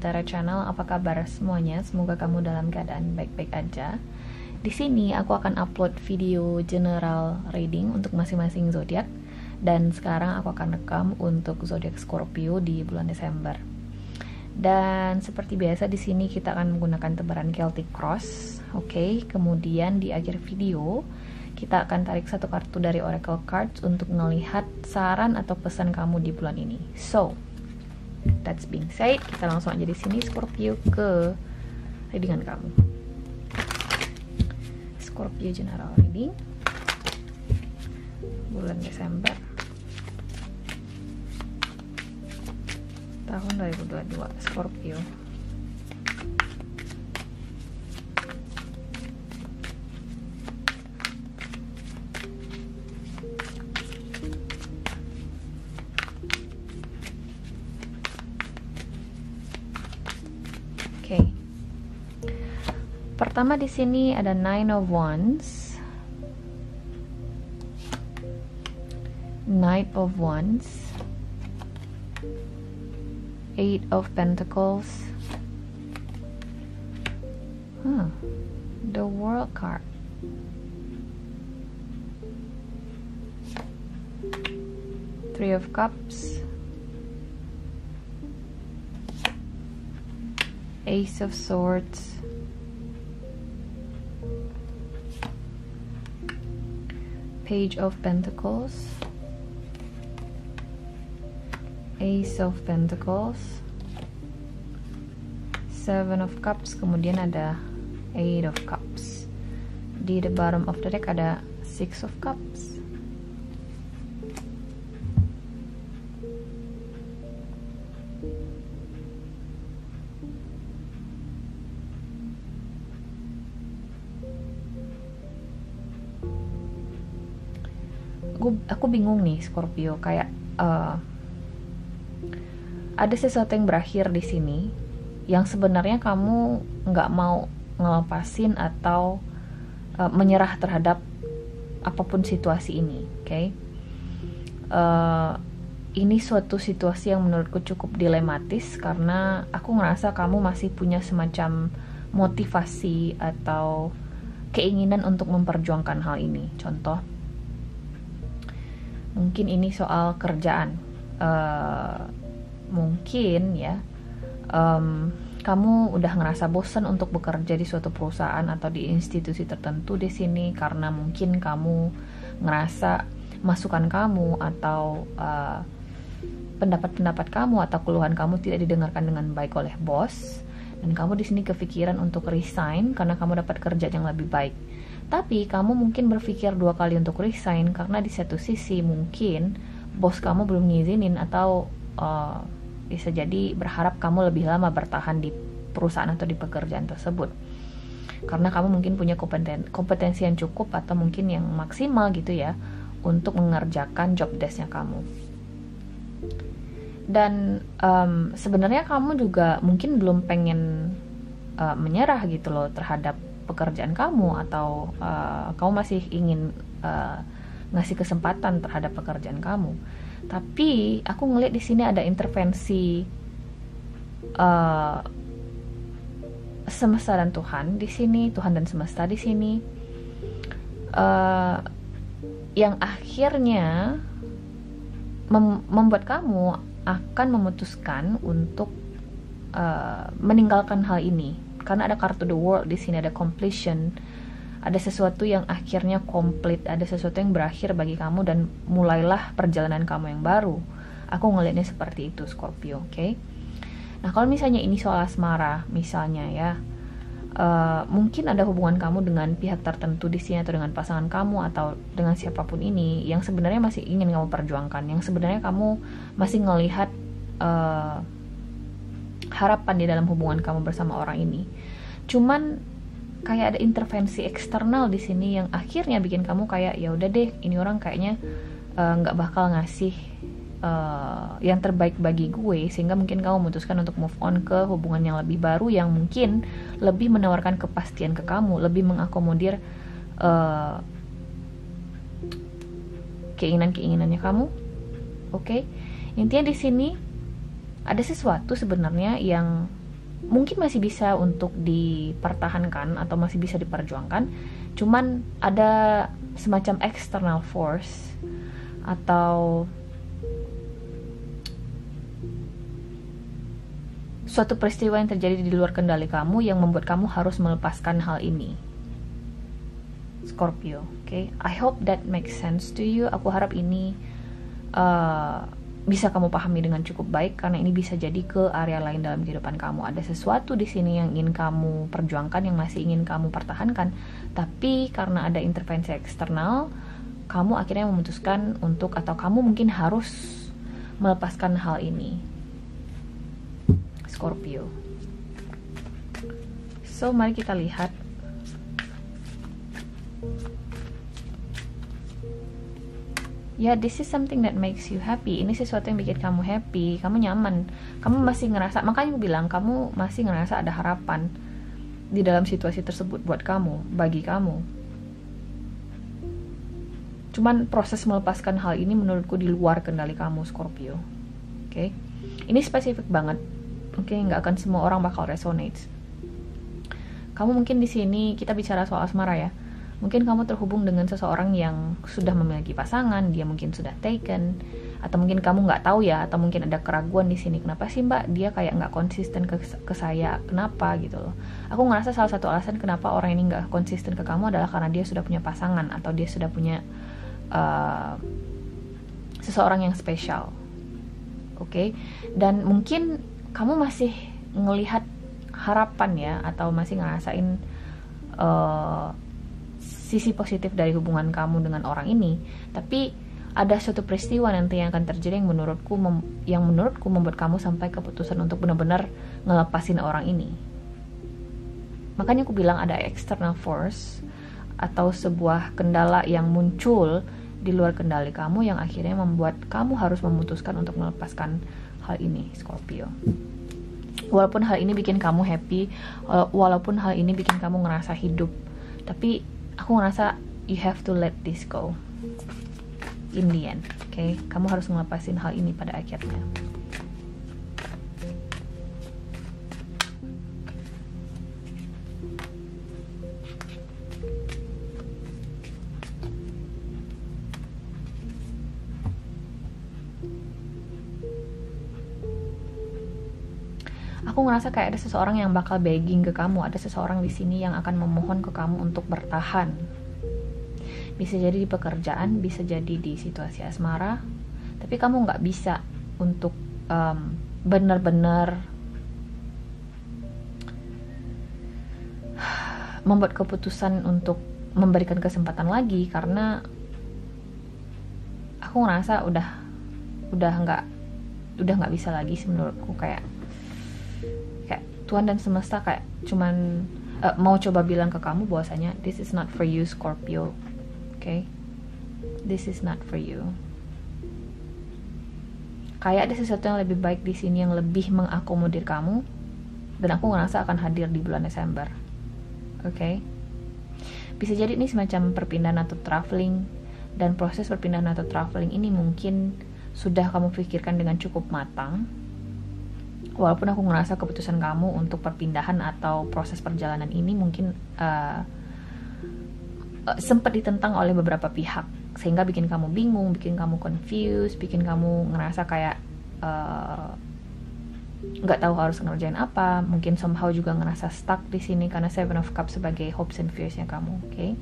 Nitara Channel. Apa kabar semuanya? Semoga kamu dalam keadaan baik-baik aja. Di sini aku akan upload video general reading untuk masing-masing zodiak, dan sekarang aku akan rekam untuk zodiak Scorpio di bulan Desember. Dan seperti biasa di sini kita akan menggunakan tebaran Celtic Cross. Oke, kemudian di akhir video kita akan tarik satu kartu dari Oracle Cards untuk melihat saran atau pesan kamu di bulan ini. So, that's being said, kita langsung aja di sini Scorpio ke readingan kamu. Scorpio general reading bulan Desember tahun 2022 Scorpio. Pertama di sini ada Nine of Wands, Knight of Wands, Eight of Pentacles, the World card, Three of Cups, Ace of Swords, Page of Pentacles, Ace of Pentacles, Seven of Cups, kemudian ada Eight of Cups. Di the bottom of the deck ada Six of Cups. Aku bingung nih Scorpio, kayak ada sesuatu yang berakhir di sini yang sebenarnya kamu nggak mau ngelepasin atau menyerah terhadap apapun situasi ini. Oke, ini suatu situasi yang menurutku cukup dilematis karena aku ngerasa kamu masih punya semacam motivasi atau keinginan untuk memperjuangkan hal ini. Contoh, mungkin ini soal kerjaan, mungkin ya kamu udah ngerasa bosan untuk bekerja di suatu perusahaan atau di institusi tertentu di sini karena mungkin kamu ngerasa masukan kamu atau pendapat-pendapat kamu atau keluhan kamu tidak didengarkan dengan baik oleh bos, dan kamu di sini kepikiran untuk resign karena kamu dapat kerja yang lebih baik. Tapi kamu mungkin berpikir dua kali untuk resign karena di satu sisi mungkin bos kamu belum ngizinin atau bisa jadi berharap kamu lebih lama bertahan di perusahaan atau di pekerjaan tersebut. Karena kamu mungkin punya kompetensi yang cukup atau mungkin yang maksimal gitu ya untuk mengerjakan job desk-nya kamu. Dan sebenarnya kamu juga mungkin belum pengen menyerah gitu loh terhadap pekerjaan kamu, atau kamu masih ingin ngasih kesempatan terhadap pekerjaan kamu. Tapi aku ngeliat di sini ada intervensi semesta dan Tuhan di sini, Tuhan dan semesta di sini, yang akhirnya membuat kamu akan memutuskan untuk meninggalkan hal ini. Karena ada kartu The World di sini, ada completion, ada sesuatu yang akhirnya komplit, ada sesuatu yang berakhir bagi kamu dan mulailah perjalanan kamu yang baru. Aku ngelihatnya seperti itu Scorpio, oke? Nah, kalau misalnya ini soal asmara, misalnya ya, mungkin ada hubungan kamu dengan pihak tertentu di sini atau dengan pasangan kamu atau dengan siapapun ini yang sebenarnya masih ingin kamu perjuangkan, yang sebenarnya kamu masih ngelihat harapan di dalam hubungan kamu bersama orang ini. Cuman kayak ada intervensi eksternal di sini yang akhirnya bikin kamu kayak ya udah deh, ini orang kayaknya nggak bakal ngasih yang terbaik bagi gue, sehingga mungkin kamu memutuskan untuk move on ke hubungan yang lebih baru yang mungkin lebih menawarkan kepastian ke kamu, lebih mengakomodir keinginan-keinginannya kamu. Oke? Intinya di sini ada sesuatu sebenarnya yang mungkin masih bisa untuk dipertahankan atau masih bisa diperjuangkan, cuman ada semacam external force atau suatu peristiwa yang terjadi di luar kendali kamu yang membuat kamu harus melepaskan hal ini, Scorpio. Okay? I hope that makes sense to you. Aku harap ini bisa kamu pahami dengan cukup baik, karena ini bisa jadi ke area lain dalam kehidupan kamu. Ada sesuatu di sini yang ingin kamu perjuangkan, yang masih ingin kamu pertahankan, tapi karena ada intervensi eksternal, kamu akhirnya memutuskan untuk, atau kamu mungkin harus melepaskan hal ini, Scorpio. So, mari kita lihat. Ya, this is something that makes you happy. Ini sesuatu yang bikin kamu happy, kamu nyaman, kamu masih ngerasa, makanya aku bilang kamu masih ngerasa ada harapan di dalam situasi tersebut buat kamu, bagi kamu. Cuman proses melepaskan hal ini menurutku di luar kendali kamu, Scorpio. Oke? Ini spesifik banget. Oke, nggak akan semua orang bakal resonate. Kamu mungkin di sini kita bicara soal asmara ya. Mungkin kamu terhubung dengan seseorang yang sudah memiliki pasangan, dia mungkin sudah taken, atau mungkin kamu nggak tahu ya, atau mungkin ada keraguan di sini. Kenapa sih Mbak dia kayak nggak konsisten ke saya? Kenapa gitu loh? Aku ngerasa salah satu alasan kenapa orang ini nggak konsisten ke kamu adalah karena dia sudah punya pasangan atau dia sudah punya seseorang yang spesial. Oke? Dan mungkin kamu masih ngelihat harapan ya, atau masih ngerasain sisi positif dari hubungan kamu dengan orang ini, tapi ada suatu peristiwa nanti yang akan terjadi yang menurutku membuat kamu sampai keputusan untuk benar-benar ngelepasin orang ini. Makanya aku bilang ada external force atau sebuah kendala yang muncul di luar kendali kamu yang akhirnya membuat kamu harus memutuskan untuk melepaskan hal ini, Scorpio. Walaupun hal ini bikin kamu happy, walaupun hal ini bikin kamu ngerasa hidup, tapi aku ngerasa you have to let this go in the end. Okay? Kamu harus ngelepasin hal ini pada akhirnya. Aku ngerasa kayak ada seseorang yang bakal begging ke kamu, ada seseorang di sini yang akan memohon ke kamu untuk bertahan. Bisa jadi di pekerjaan, bisa jadi di situasi asmara, tapi kamu nggak bisa untuk benar-benar membuat keputusan untuk memberikan kesempatan lagi, karena aku ngerasa udah nggak bisa lagi menurutku. Kayak Tuhan dan semesta kayak cuman mau coba bilang ke kamu bahwasanya this is not for you, Scorpio. Okay? This is not for you. Kayak ada sesuatu yang lebih baik di sini yang lebih mengakomodir kamu, dan aku ngerasa akan hadir di bulan Desember. Okay? Bisa jadi ini semacam perpindahan atau traveling, dan proses perpindahan atau traveling ini mungkin sudah kamu pikirkan dengan cukup matang. Walaupun aku ngerasa keputusan kamu untuk perpindahan atau proses perjalanan ini mungkin sempat ditentang oleh beberapa pihak, sehingga bikin kamu bingung, bikin kamu confused, bikin kamu ngerasa kayak nggak tahu harus ngerjain apa. Mungkin somehow juga ngerasa stuck di sini karena Seven of Cups sebagai hopes and fears-nya kamu. Okay?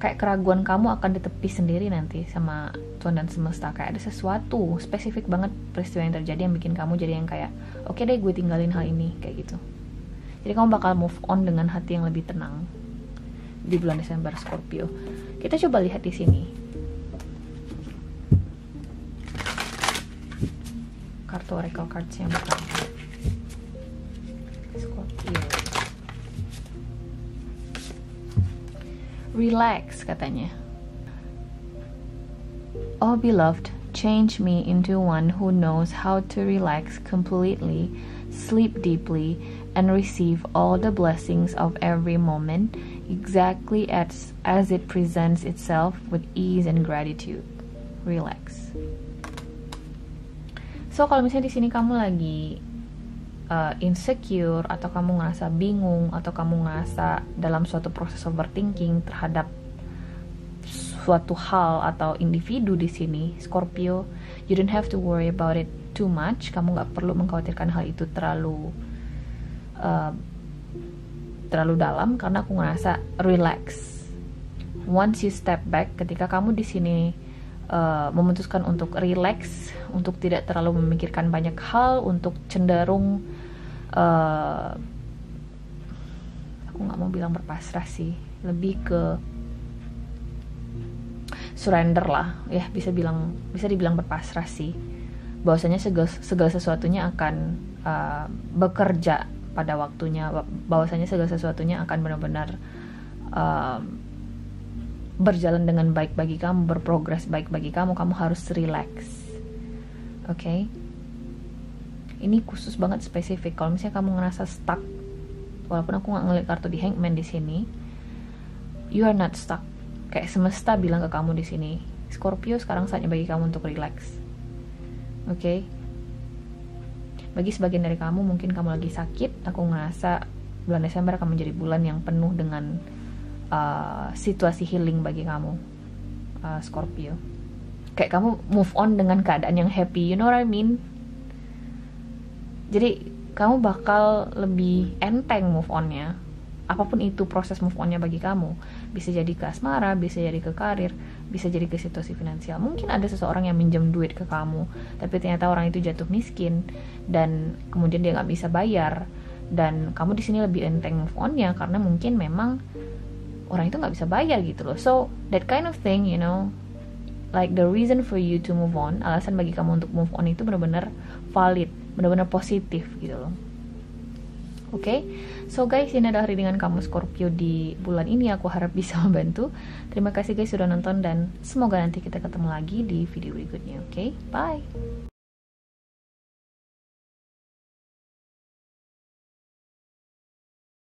Kayak keraguan kamu akan ditepis sendiri nanti sama Tuhan dan semesta. Kayak ada sesuatu spesifik banget peristiwa yang terjadi yang bikin kamu jadi yang kayak oke deh, gue tinggalin hal ini, kayak gitu. Jadi kamu bakal move on dengan hati yang lebih tenang di bulan Desember, Scorpio. Kita coba lihat di sini kartu oracle cards yang pertama, Scorpio. Relax katanya. Oh beloved, change me into one who knows how to relax completely, sleep deeply, and receive all the blessings of every moment exactly as it presents itself with ease and gratitude. Relax. So kalau misalnya di sini kamu lagi insecure, atau kamu ngerasa bingung, atau kamu ngerasa dalam suatu proses overthinking terhadap suatu hal atau individu di sini, Scorpio, you don't have to worry about it too much. Kamu nggak perlu mengkhawatirkan hal itu terlalu dalam, karena aku ngerasa relax. Once you step back, ketika kamu di sini memutuskan untuk relax, untuk tidak terlalu memikirkan banyak hal, untuk cenderung aku nggak mau bilang berpasrah sih, lebih ke surrender lah ya, bisa dibilang berpasrah sih, bahwasanya segala sesuatunya akan bekerja pada waktunya, bahwasanya segala sesuatunya akan benar-benar berjalan dengan baik bagi kamu, berprogres baik bagi kamu. Kamu harus relax, oke? Ini khusus banget, spesifik. Kalau misalnya kamu ngerasa stuck, walaupun aku nggak ngeliat kartu di Hangman di sini, you are not stuck. Kayak semesta bilang ke kamu di sini, Scorpio, sekarang saatnya bagi kamu untuk relax, oke? Bagi sebagian dari kamu, mungkin kamu lagi sakit. Aku ngerasa bulan Desember akan menjadi bulan yang penuh dengan situasi healing bagi kamu, Scorpio. Kayak kamu move on dengan keadaan yang happy, you know what I mean? Jadi kamu bakal lebih enteng move onnya, apapun itu proses move onnya bagi kamu. Bisa jadi ke asmara, bisa jadi ke karir, bisa jadi ke situasi finansial. Mungkin ada seseorang yang minjem duit ke kamu, tapi ternyata orang itu jatuh miskin dan kemudian dia nggak bisa bayar, dan kamu di sini lebih enteng move onnya karena mungkin memang orang itu nggak bisa bayar gitu loh. So that kind of thing, you know, like the reason for you to move on, alasan bagi kamu untuk move on itu benar-benar valid, benar-benar positif gitu loh. Oke, so guys, ini adalah readingan kamu Scorpio di bulan ini. Aku harap bisa membantu. Terima kasih guys sudah nonton, dan semoga nanti kita ketemu lagi di video berikutnya. Oke, bye.